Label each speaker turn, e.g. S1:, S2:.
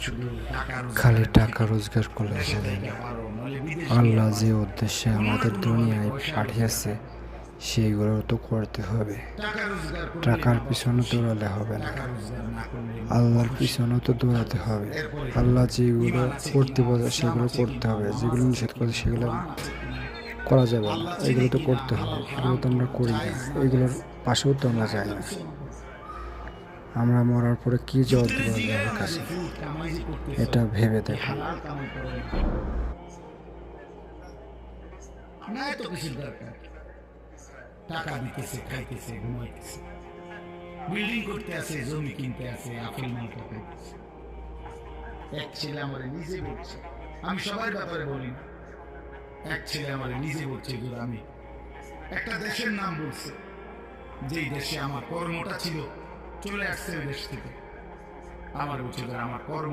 S1: শুধু
S2: খালি টাকা রোজগার করলে হবে না। আল্লাহ যে উদ্দেশ্যে আমাদের দুনিয়ায় পাঠিয়েছে সেইগুলো তো করতে হবে। টাকার পিছনে দৌড়ালে হবে না, আল্লাহর পিছনে তো দৌড়াতে হবে। আল্লাহ যেগুলো করতে বলে সেগুলো করতে হবে, যেগুলো নিষেধ করে সেগুলো করা যাবে না। এগুলো তো করতে হবে, এগুলো তো আমরা করি না, এগুলোর পাশেও তো আমরা যাই না। আমরা মরার পরে কি জবাব দেবো আল্লাহর কাছে, এটা ভেবে দেখুন।
S1: না এত কিছুর দরকার। টাকা দিতেছে, খাইতেছে, ঘুমাইতেছে, বিল্ডিং করতে আছে, জমি কিনতে আছে, আপেল মালটা খাইতেছে। এক ছেলে আমার নিজে বলছে, আমি সবার ব্যাপারে বলি না, এক ছেলে আমার নিজে বলছে আমি একটা দেশের নাম বলছে, যেই দেশে আমার কর্মটা ছিল, চলে আসছে ওই দেশ থেকে। আমার বলছে আমার কর্ম